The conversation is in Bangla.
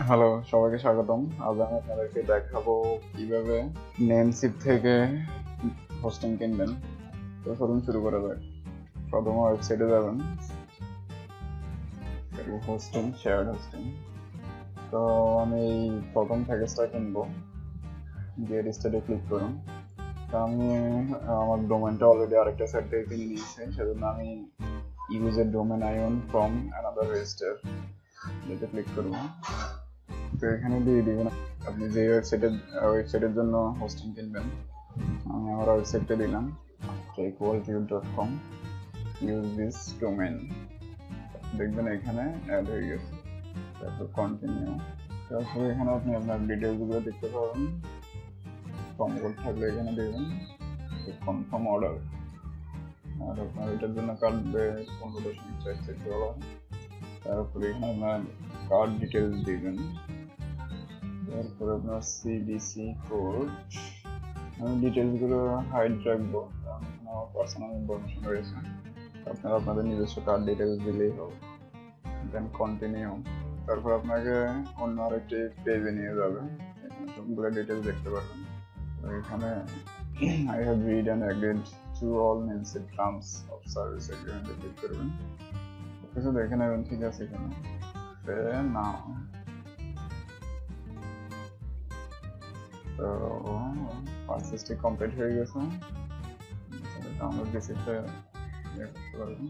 হ্যালো, সবাইকে স্বাগতম। আজ আমি আপনাদেরকে দেখাবো কিভাবে নেমসিপ থেকে হোস্টিং কিনবেন। তো চলুন শুরু করা যাক। প্রথমে ওয়েবসাইটে যাবেন, হোস্টিং, শেয়ার্ড হোস্টিং। তো আমি এই প্রথম প্যাকেজটা কিনবো, গেট স্টার্টে ক্লিক করুন। তো আমি আমার ডোমেনটা অলরেডি আরেকটা সাইট থেকে কিনে নিয়েছি, সেজন্য আমি use a domain I own from another register যেটা ক্লিক করবো। তো এখানে দিয়ে দিবেন আপনি যে ওয়েবসাইটের জন্য হোস্টিং কিনবেন। আমি আমার ওয়েবসাইটটা দিলাম TechWorldTut.com, ইউজ দিস ডোমেন। দেখবেন এখানে অ্যাড হয়ে গেছে। তারপর কন্টিনিউ। তারপর এখানে আপনি আপনার ডিটেলসগুলো দেখতে পাবেন। ফর্ম কোড থাকলে এখানে দেবেন, কনফার্ম অর্ডার। আর আপনার এটার জন্য কাটবে 15.4 ডলার। তারপরে এখানে আপনার কার্ড ডিটেলস দিবেন। তারপরে আপনার সিবিসি কোড। আমি ডিটেলসগুলো হাইড রাখবো, কারণ আমার পার্সোনাল ইনফরমেশন রয়েছে। আপনারা আপনাদের নিজস্ব কার্ড ডিটেলস দিলেই হবে। Then continue. তারপর আপনাকে অন্য আরেকটি পেজে নিয়ে যাবে, এখানে সবগুলো ডিটেলস দেখতে পারবেন। এখানে I have read and agreed to all নেমসিপ টার্মস অফ সার্ভিস এগ্রিমেন্টে ক্লিক করবেন। কিছু দেখে নেবেন, ঠিক আছে এখানে না। তো পারচেসটি কমপ্লিট হয়ে গেছে। ডাউনলোড রিসিপ্টটা করতে পারবেন।